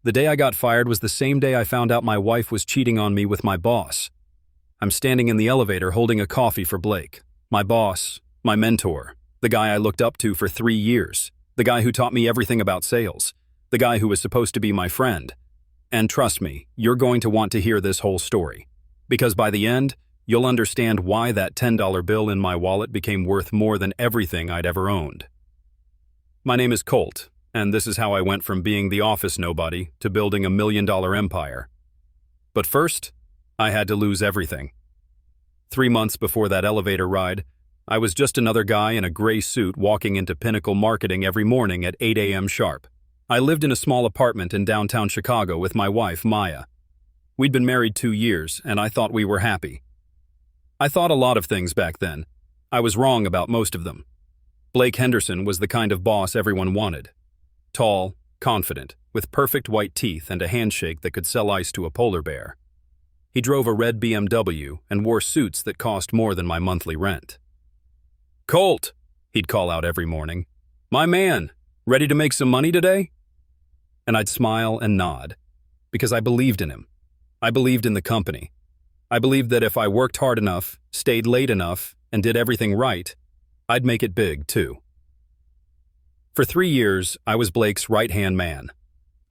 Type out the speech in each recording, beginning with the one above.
The day I got fired was the same day I found out my wife was cheating on me with my boss. I'm standing in the elevator holding a coffee for Blake, my boss, my mentor, the guy I looked up to for 3 years, the guy who taught me everything about sales, the guy who was supposed to be my friend. And trust me, you're going to want to hear this whole story. Because by the end, you'll understand why that $10 bill in my wallet became worth more than everything I'd ever owned. My name is Colt, and this is how I went from being the office nobody to building $1 million empire. But first, I had to lose everything. 3 months before that elevator ride, I was just another guy in a gray suit walking into Pinnacle Marketing every morning at 8 a.m. sharp. I lived in a small apartment in downtown Chicago with my wife, Maya. We'd been married 2 years, and I thought we were happy. I thought a lot of things back then. I was wrong about most of them. Blake Henderson was the kind of boss everyone wanted. Tall, confident, with perfect white teeth and a handshake that could sell ice to a polar bear. He drove a red BMW and wore suits that cost more than my monthly rent. "Colt," he'd call out every morning. "My man, ready to make some money today?" And I'd smile and nod, because I believed in him. I believed in the company. I believed that if I worked hard enough, stayed late enough, and did everything right, I'd make it big, too. For 3 years, I was Blake's right-hand man.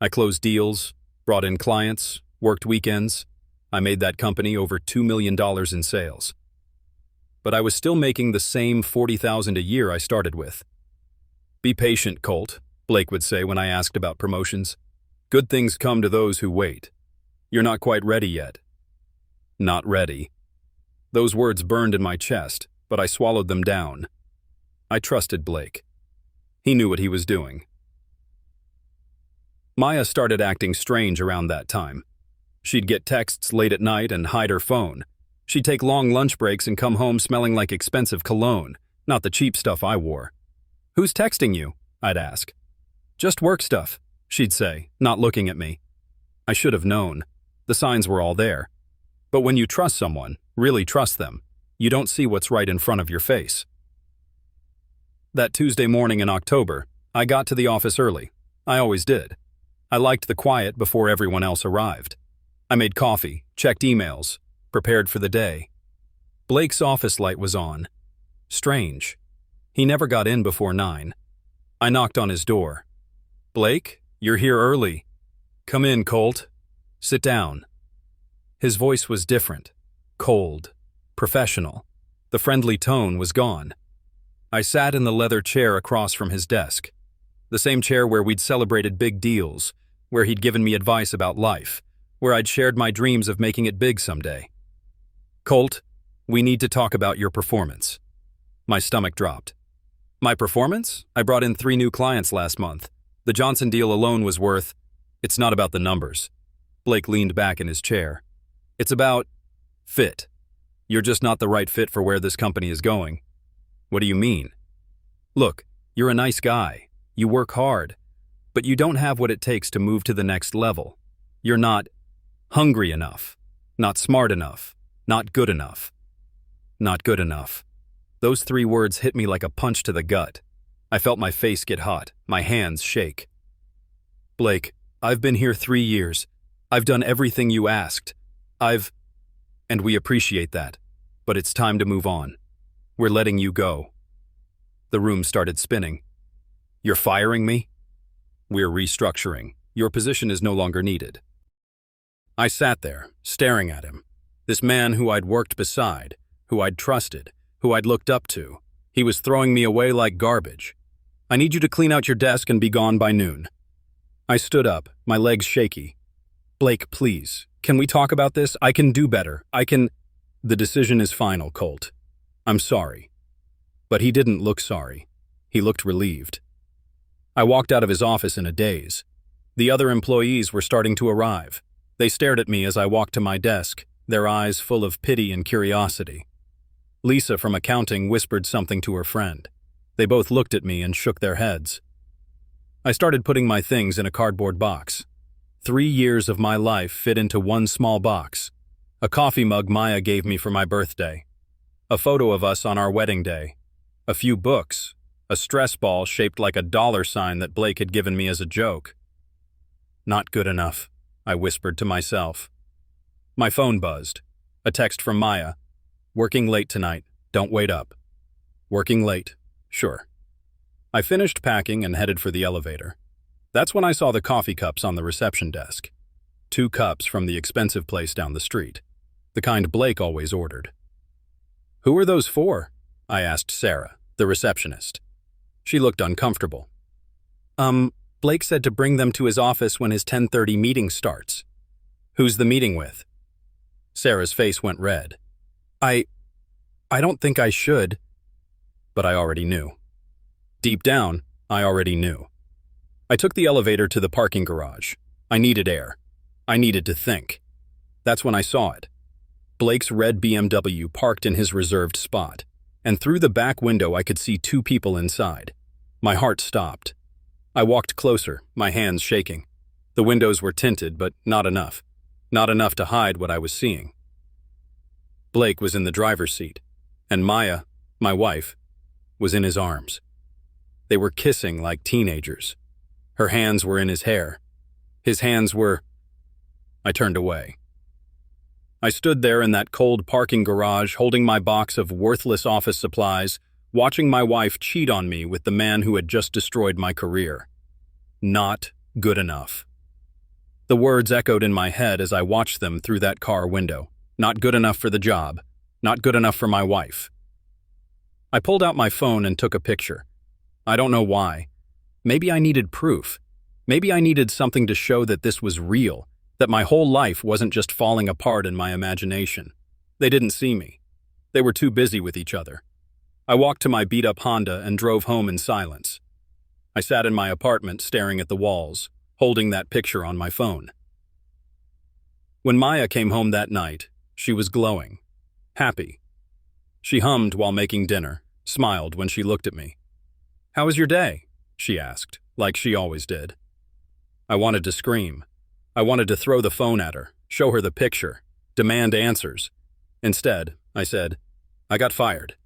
I closed deals, brought in clients, worked weekends. I made that company over $2 million in sales. But I was still making the same $40,000 a year I started with. "Be patient, Colt," Blake would say when I asked about promotions. "Good things come to those who wait. You're not quite ready yet." Not ready. Those words burned in my chest, but I swallowed them down. I trusted Blake. He knew what he was doing. Maya started acting strange around that time. She'd get texts late at night and hide her phone. She'd take long lunch breaks and come home smelling like expensive cologne, not the cheap stuff I wore. "Who's texting you?" I'd ask. "Just work stuff," she'd say, not looking at me. I should have known. The signs were all there. But when you trust someone, really trust them, you don't see what's right in front of your face. That Tuesday morning in October, I got to the office early. I always did. I liked the quiet before everyone else arrived. I made coffee, checked emails, prepared for the day. Blake's office light was on. Strange. He never got in before 9. I knocked on his door. "Blake, you're here early. Come in, Colt. Sit down." His voice was different, cold, professional. The friendly tone was gone. I sat in the leather chair across from his desk, the same chair where we'd celebrated big deals, where he'd given me advice about life, where I'd shared my dreams of making it big someday. "Colt, we need to talk about your performance." My stomach dropped. "My performance? I brought in 3 new clients last month. The Johnson deal alone was worth—" "It's not about the numbers." Blake leaned back in his chair. "It's about fit. You're just not the right fit for where this company is going." "What do you mean?" "Look, you're a nice guy. You work hard. But you don't have what it takes to move to the next level. You're not hungry enough. Not smart enough. Not good enough." Not good enough. Those 3 words hit me like a punch to the gut. I felt my face get hot, my hands shake. "Blake, I've been here 3 years. I've done everything you asked. And we appreciate that. But it's time to move on. We're letting you go." The room started spinning. "You're firing me?" "We're restructuring. Your position is no longer needed." I sat there, staring at him. This man who I'd worked beside, who I'd trusted, who I'd looked up to. He was throwing me away like garbage. "I need you to clean out your desk and be gone by noon." I stood up, my legs shaky. "Blake, please. Can we talk about this? I can do better. The decision is final, Colt. I'm sorry." But he didn't look sorry. He looked relieved. I walked out of his office in a daze. The other employees were starting to arrive. They stared at me as I walked to my desk, their eyes full of pity and curiosity. Lisa from accounting whispered something to her friend. They both looked at me and shook their heads. I started putting my things in a cardboard box. 3 years of my life fit into one small box. A coffee mug Maya gave me for my birthday. A photo of us on our wedding day. A few books. A stress ball shaped like a dollar sign that Blake had given me as a joke. Not good enough, I whispered to myself. My phone buzzed. A text from Maya. Working late tonight. Don't wait up. Working late. Sure. I finished packing and headed for the elevator. That's when I saw the coffee cups on the reception desk. 2 cups from the expensive place down the street. The kind Blake always ordered. Who are those for? I asked Sarah, the receptionist. She looked uncomfortable. Blake said to bring them to his office when his 10:30 meeting starts. Who's the meeting with? Sarah's face went red. I don't think I should. But I already knew. Deep down, I already knew. I took the elevator to the parking garage. I needed air. I needed to think. That's when I saw it. Blake's red BMW parked in his reserved spot, and through the back window I could see 2 people inside. My heart stopped. I walked closer, my hands shaking. The windows were tinted, but not enough. Not enough to hide what I was seeing. Blake was in the driver's seat, and Maya, my wife, was in his arms. They were kissing like teenagers. Her hands were in his hair. His hands were... I turned away. I stood there in that cold parking garage holding my box of worthless office supplies, watching my wife cheat on me with the man who had just destroyed my career. Not good enough. The words echoed in my head as I watched them through that car window. Not good enough for the job. Not good enough for my wife. I pulled out my phone and took a picture. I don't know why. Maybe I needed proof. Maybe I needed something to show that this was real, that my whole life wasn't just falling apart in my imagination. They didn't see me. They were too busy with each other. I walked to my beat-up Honda and drove home in silence. I sat in my apartment staring at the walls, holding that picture on my phone. When Maya came home that night, she was glowing, happy. She hummed while making dinner, smiled when she looked at me. "How was your day?" she asked, like she always did. I wanted to scream. I wanted to throw the phone at her, show her the picture, demand answers. Instead, I said, "I got fired."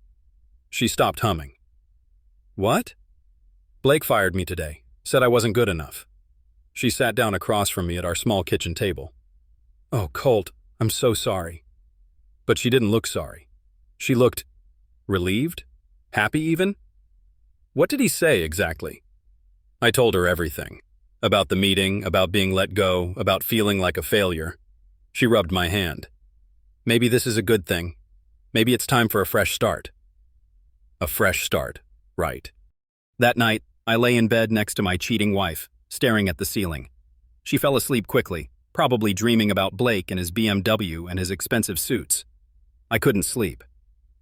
She stopped humming. "What?" "Blake fired me today, said I wasn't good enough." She sat down across from me at our small kitchen table. "Oh, Colt, I'm so sorry." But she didn't look sorry. She looked relieved? Happy even? What did he say exactly? I told her everything. About the meeting, about being let go, about feeling like a failure. She rubbed my hand. "Maybe this is a good thing. Maybe it's time for a fresh start." A fresh start, right. That night, I lay in bed next to my cheating wife, staring at the ceiling. She fell asleep quickly, probably dreaming about Blake and his BMW and his expensive suits. I couldn't sleep.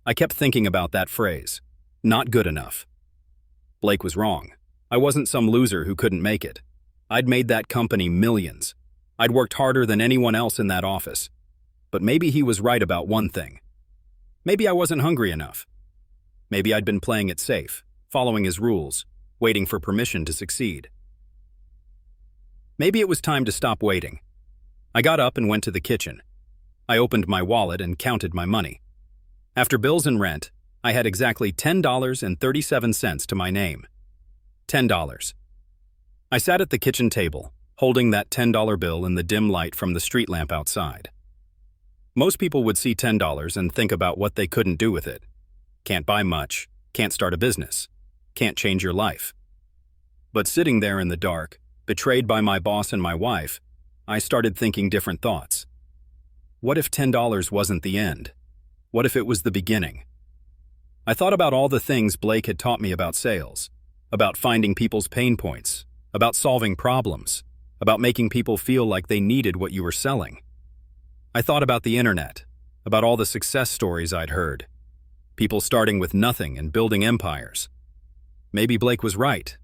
I kept thinking about that phrase, not good enough. Blake was wrong. I wasn't some loser who couldn't make it. I'd made that company millions. I'd worked harder than anyone else in that office. But maybe he was right about one thing. Maybe I wasn't hungry enough. Maybe I'd been playing it safe, following his rules, waiting for permission to succeed. Maybe it was time to stop waiting. I got up and went to the kitchen. I opened my wallet and counted my money. After bills and rent, I had exactly $10.37 to my name. $10. I sat at the kitchen table, holding that $10 bill in the dim light from the street lamp outside. Most people would see $10 and think about what they couldn't do with it. Can't buy much, can't start a business, can't change your life. But sitting there in the dark, betrayed by my boss and my wife, I started thinking different thoughts. What if $10 wasn't the end? What if it was the beginning? I thought about all the things Blake had taught me about sales, about finding people's pain points, about solving problems, about making people feel like they needed what you were selling. I thought about the internet, about all the success stories I'd heard. People starting with nothing and building empires. Maybe Blake was right.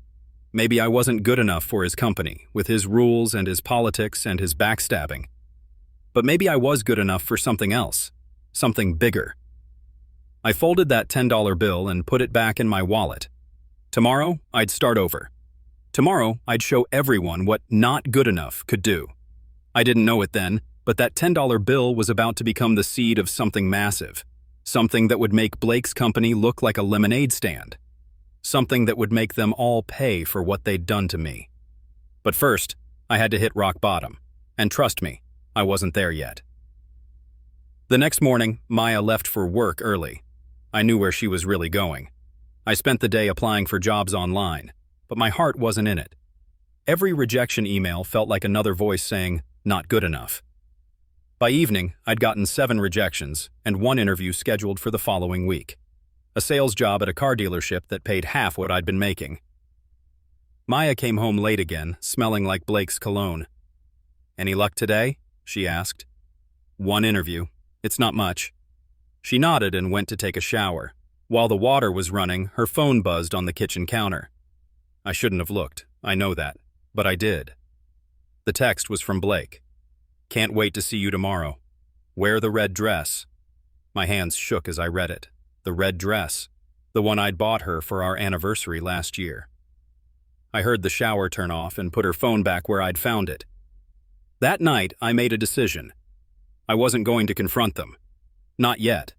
Maybe I wasn't good enough for his company, with his rules and his politics and his backstabbing. But maybe I was good enough for something else, something bigger. I folded that $10 bill and put it back in my wallet. Tomorrow, I'd start over. Tomorrow, I'd show everyone what not good enough could do. I didn't know it then, but that $10 bill was about to become the seed of something massive. Something that would make Blake's company look like a lemonade stand. Something that would make them all pay for what they'd done to me. But first, I had to hit rock bottom. And trust me, I wasn't there yet. The next morning, Maya left for work early. I knew where she was really going. I spent the day applying for jobs online, but my heart wasn't in it. Every rejection email felt like another voice saying, "Not good enough." By evening, I'd gotten 7 rejections and 1 interview scheduled for the following week. A sales job at a car dealership that paid half what I'd been making. Maya came home late again, smelling like Blake's cologne. "Any luck today?" she asked. "1 interview. It's not much." She nodded and went to take a shower. While the water was running, her phone buzzed on the kitchen counter. I shouldn't have looked, I know that, but I did. The text was from Blake. "Can't wait to see you tomorrow. Wear the red dress." My hands shook as I read it. The red dress. The one I'd bought her for our anniversary last year. I heard the shower turn off and put her phone back where I'd found it. That night, I made a decision. I wasn't going to confront them. Not yet.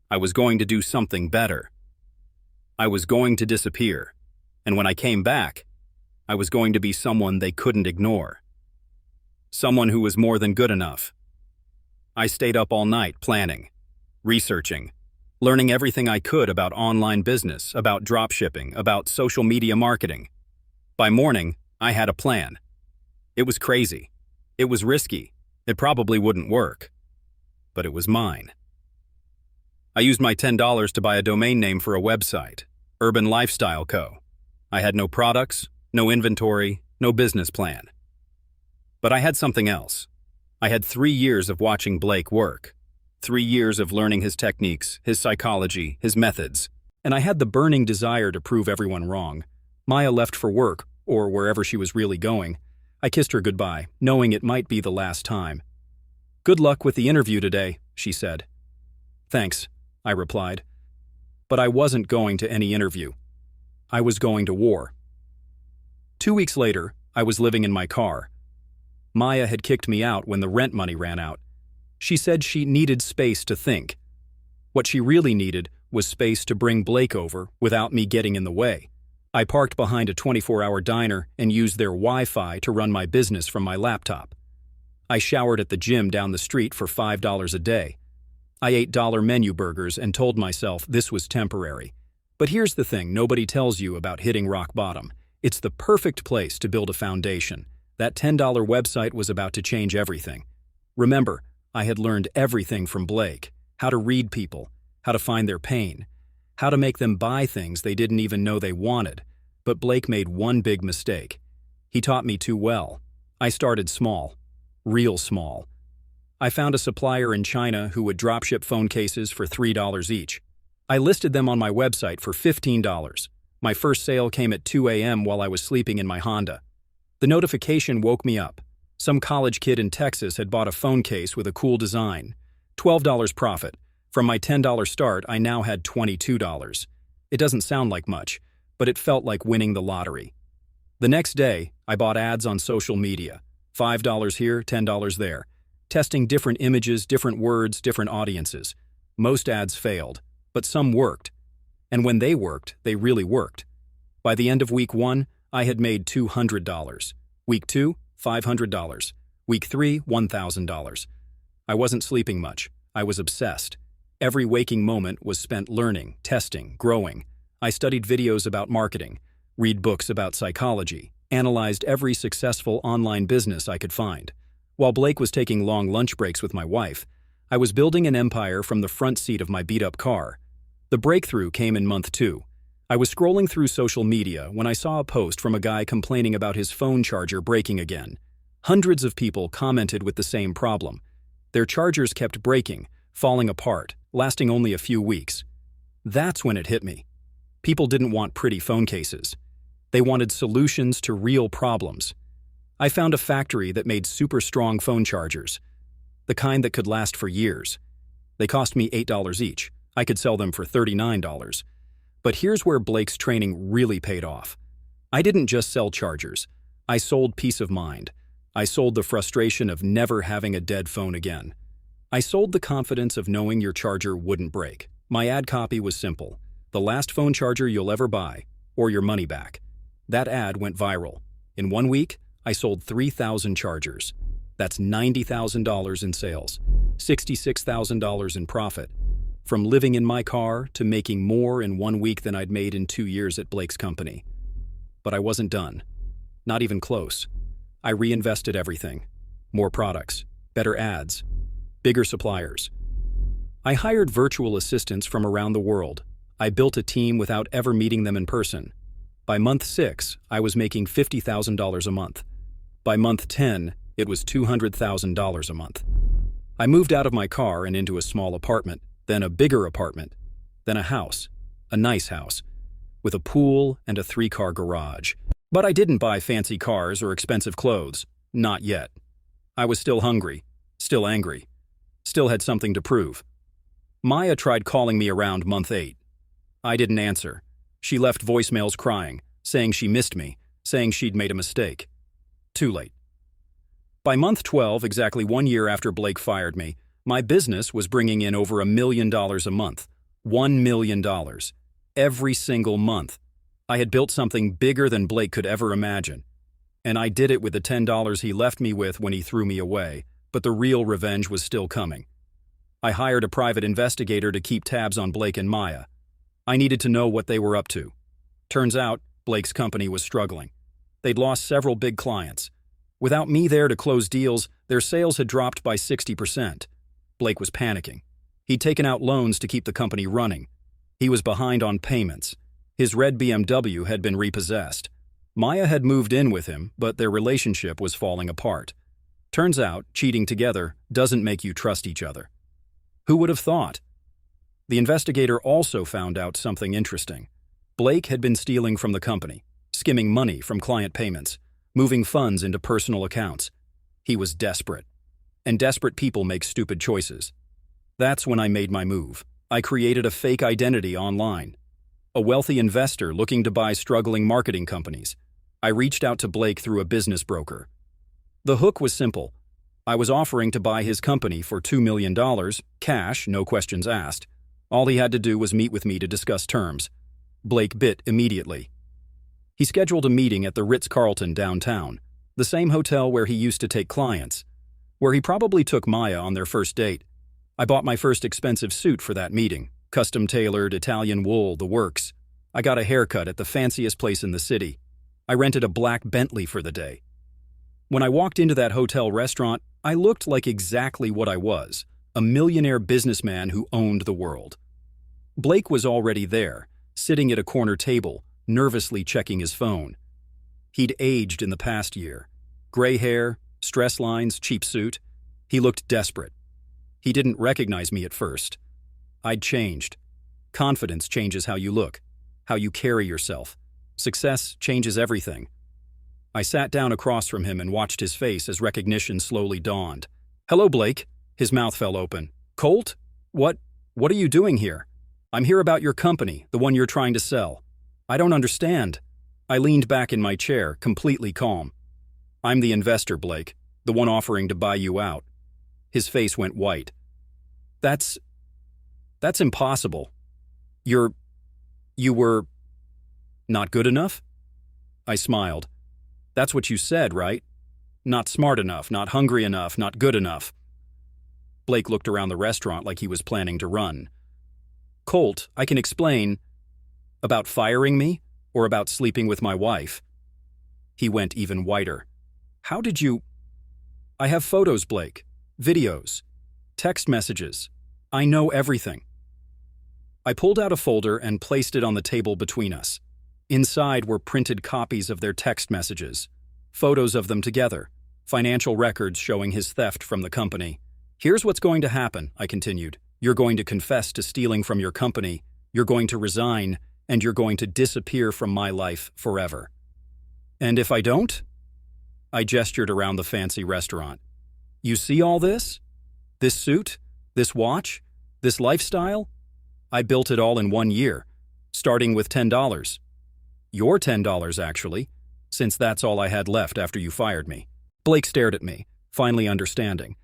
I was going to do something better. I was going to disappear, and when I came back, I was going to be someone they couldn't ignore. Someone who was more than good enough. I stayed up all night planning, researching, learning everything I could about online business, about dropshipping, about social media marketing. By morning, I had a plan. It was crazy. It was risky. It probably wouldn't work. But it was mine. I used my $10 to buy a domain name for a website, Urban Lifestyle Co. I had no products, no inventory, no business plan. But I had something else. I had 3 years of watching Blake work. 3 years of learning his techniques, his psychology, his methods. And I had the burning desire to prove everyone wrong. Maya left for work, or wherever she was really going. I kissed her goodbye, knowing it might be the last time. "Good luck with the interview today," she said. "Thanks," I replied. But I wasn't going to any interview. I was going to war. 2 weeks later, I was living in my car. Maya had kicked me out when the rent money ran out. She said she needed space to think. What she really needed was space to bring Blake over without me getting in the way. I parked behind a 24-hour diner and used their Wi-Fi to run my business from my laptop. I showered at the gym down the street for $5 a day. I ate dollar menu burgers and told myself this was temporary. But here's the thing nobody tells you about hitting rock bottom. It's the perfect place to build a foundation. That $10 website was about to change everything. Remember, I had learned everything from Blake. How to read people, how to find their pain, how to make them buy things they didn't even know they wanted. But Blake made one big mistake. He taught me too well. I started small. Real small. I found a supplier in China who would dropship phone cases for $3 each. I listed them on my website for $15. My first sale came at 2 a.m. while I was sleeping in my Honda. The notification woke me up. Some college kid in Texas had bought a phone case with a cool design. $12 profit. From my $10 start, I now had $22. It doesn't sound like much, but it felt like winning the lottery. The next day, I bought ads on social media. $5 here, $10 there. Testing different images, different words, different audiences. Most ads failed, but some worked. And when they worked, they really worked. By the end of week 1, I had made $200. Week 2, $500. Week 3, $1,000. I wasn't sleeping much. I was obsessed. Every waking moment was spent learning, testing, growing. I studied videos about marketing, read books about psychology, analyzed every successful online business I could find. While Blake was taking long lunch breaks with my wife, I was building an empire from the front seat of my beat-up car. The breakthrough came in month 2. I was scrolling through social media when I saw a post from a guy complaining about his phone charger breaking again. Hundreds of people commented with the same problem. Their chargers kept breaking, falling apart, lasting only a few weeks. That's when it hit me. People didn't want pretty phone cases. They wanted solutions to real problems. I found a factory that made super strong phone chargers, the kind that could last for years. They cost me $8 each. I could sell them for $39. But here's where Blake's training really paid off. I didn't just sell chargers. I sold peace of mind. I sold the frustration of never having a dead phone again. I sold the confidence of knowing your charger wouldn't break. My ad copy was simple. The last phone charger you'll ever buy, or your money back. That ad went viral. In 1 week, I sold 3,000 chargers. That's $90,000 in sales, $66,000 in profit. From living in my car to making more in 1 week than I'd made in 2 years at Blake's company. But I wasn't done. Not even close. I reinvested everything. More products, better ads, bigger suppliers. I hired virtual assistants from around the world. I built a team without ever meeting them in person. By month 6, I was making $50,000 a month. By month 10, it was $200,000 a month. I moved out of my car and into a small apartment, then a bigger apartment, then a house, a nice house, with a pool and a 3-car garage. But I didn't buy fancy cars or expensive clothes. Not yet. I was still hungry, still angry, still had something to prove. Maya tried calling me around month 8. I didn't answer. She left voicemails crying, saying she missed me, saying she'd made a mistake. Too late. By month 12, exactly 1 year after Blake fired me, my business was bringing in over $1 million a month. $1 million. Every single month. I had built something bigger than Blake could ever imagine. And I did it with the $10 he left me with when he threw me away, but the real revenge was still coming. I hired a private investigator to keep tabs on Blake and Maya. I needed to know what they were up to. Turns out, Blake's company was struggling. They'd lost several big clients. Without me there to close deals, their sales had dropped by 60%. Blake was panicking. He'd taken out loans to keep the company running. He was behind on payments. His red BMW had been repossessed. Maya had moved in with him, but their relationship was falling apart. Turns out, cheating together doesn't make you trust each other. Who would have thought? The investigator also found out something interesting. Blake had been stealing from the company, skimming money from client payments, moving funds into personal accounts. He was desperate. And desperate people make stupid choices. That's when I made my move. I created a fake identity online. A wealthy investor looking to buy struggling marketing companies. I reached out to Blake through a business broker. The hook was simple. I was offering to buy his company for $2 million, cash, no questions asked. All he had to do was meet with me to discuss terms. Blake bit immediately. He scheduled a meeting at the Ritz-Carlton downtown, the same hotel where he used to take clients, where he probably took Maya on their first date. I bought my first expensive suit for that meeting, custom-tailored Italian wool, the works. I got a haircut at the fanciest place in the city. I rented a black Bentley for the day. When I walked into that hotel restaurant, I looked like exactly what I was, a millionaire businessman who owned the world. Blake was already there, sitting at a corner table, nervously checking his phone. He'd aged in the past year. Gray hair, stress lines, cheap suit. He looked desperate. He didn't recognize me at first. I'd changed. Confidence changes how you look, how you carry yourself. Success changes everything. I sat down across from him and watched his face as recognition slowly dawned. "Hello, Blake." His mouth fell open. "Colt? What are you doing here?" "I'm here about your company, the one you're trying to sell." "I don't understand." I leaned back in my chair, completely calm. "I'm the investor, Blake, the one offering to buy you out." His face went white. That's impossible. You were not good enough?" I smiled. "That's what you said, right? Not smart enough, not hungry enough, not good enough." Blake looked around the restaurant like he was planning to run. "Colt, I can explain. About firing me, or about sleeping with my wife?" He went even whiter. "How did you—" "I have photos, Blake. Videos. Text messages. I know everything." I pulled out a folder and placed it on the table between us. Inside were printed copies of their text messages, photos of them together, financial records showing his theft from the company. "Here's what's going to happen," I continued. "You're going to confess to stealing from your company, you're going to resign, and you're going to disappear from my life forever." "And if I don't?" I gestured around the fancy restaurant. "You see all this? This suit? This watch? This lifestyle? I built it all in 1 year, starting with $10. Your $10, actually, since that's all I had left after you fired me." Blake stared at me, finally understanding.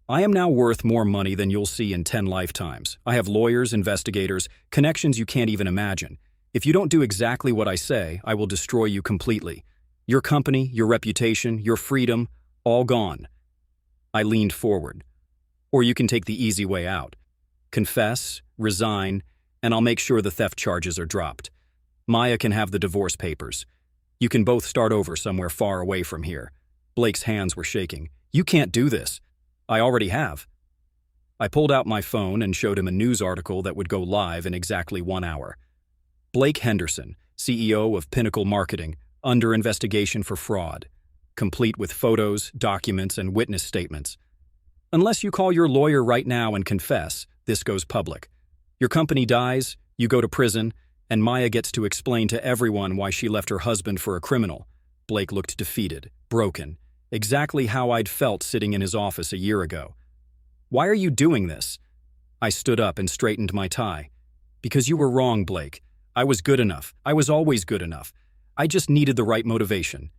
"I am now worth more money than you'll see in 10 lifetimes. I have lawyers, investigators, connections you can't even imagine. If you don't do exactly what I say, I will destroy you completely. Your company, your reputation, your freedom, all gone. I leaned forward. Or you can take the easy way out. Confess, resign, and I'll make sure the theft charges are dropped. Maya can have the divorce papers. You can both start over somewhere far away from here. Blake's hands were shaking. You can't do this. I already have. I pulled out my phone and showed him a news article that would go live in exactly 1 hour. Blake Henderson, CEO of Pinnacle Marketing, under investigation for fraud, complete with photos, documents, and witness statements. Unless you call your lawyer right now and confess, this goes public. Your company dies, you go to prison, and Maya gets to explain to everyone why she left her husband for a criminal. Blake looked defeated, broken, exactly how I'd felt sitting in his office a year ago. Why are you doing this? I stood up and straightened my tie. Because you were wrong, Blake. I was good enough. I was always good enough. I just needed the right motivation.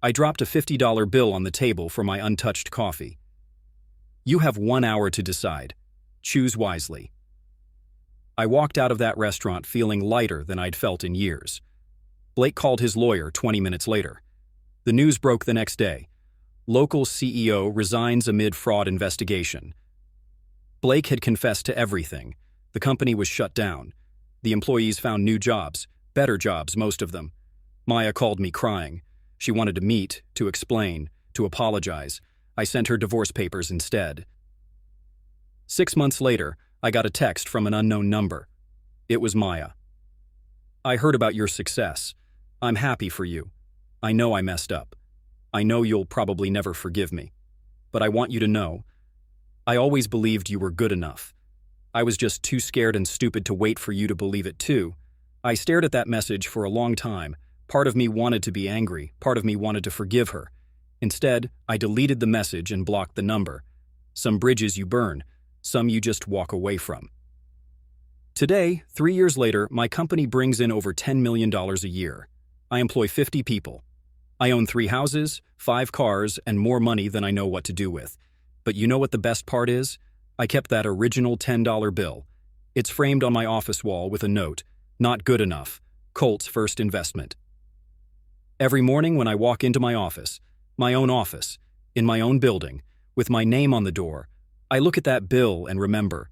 I dropped a $50 bill on the table for my untouched coffee. You have 1 hour to decide. Choose wisely. I walked out of that restaurant feeling lighter than I'd felt in years. Blake called his lawyer 20 minutes later. The news broke the next day. Local CEO resigns amid fraud investigation. Blake had confessed to everything. The company was shut down. The employees found new jobs, better jobs, most of them. Maya called me crying. She wanted to meet, to explain, to apologize. I sent her divorce papers instead. 6 months later, I got a text from an unknown number. It was Maya. I heard about your success. I'm happy for you. I know I messed up. I know you'll probably never forgive me. But I want you to know, I always believed you were good enough. I was just too scared and stupid to wait for you to believe it too. I stared at that message for a long time. Part of me wanted to be angry. Part of me wanted to forgive her. Instead, I deleted the message and blocked the number. Some bridges you burn, some you just walk away from. Today, 3 years later, my company brings in over $10 million a year. I employ 50 people. I own 3 houses, 5 cars, and more money than I know what to do with. But you know what the best part is? I kept that original $10 bill. It's framed on my office wall with a note, "Not good enough. Colt's first investment." Every morning when I walk into my office, my own office, in my own building, with my name on the door, I look at that bill and remember.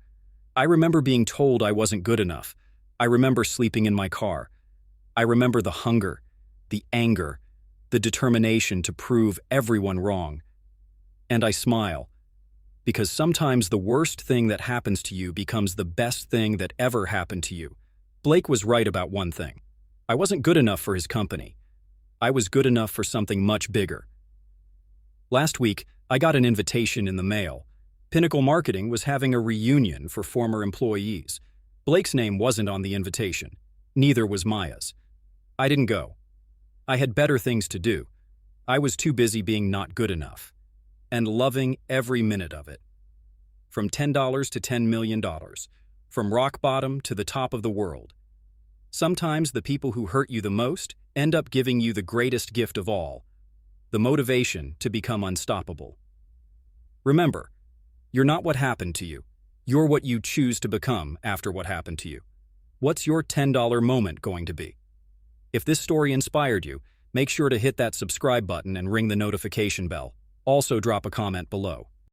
I remember being told I wasn't good enough. I remember sleeping in my car. I remember the hunger, the anger, the determination to prove everyone wrong. And I smile, because sometimes the worst thing that happens to you becomes the best thing that ever happened to you. Blake was right about one thing. I wasn't good enough for his company. I was good enough for something much bigger. Last week, I got an invitation in the mail. Pinnacle Marketing was having a reunion for former employees. Blake's name wasn't on the invitation. Neither was Maya's. I didn't go. I had better things to do. I was too busy being not good enough. And loving every minute of it. From $10 to $10 million. From rock bottom to the top of the world. Sometimes the people who hurt you the most end up giving you the greatest gift of all, the motivation to become unstoppable. Remember, you're not what happened to you. You're what you choose to become after what happened to you. What's your $10 moment going to be? If this story inspired you, make sure to hit that subscribe button and ring the notification bell. Also drop a comment below.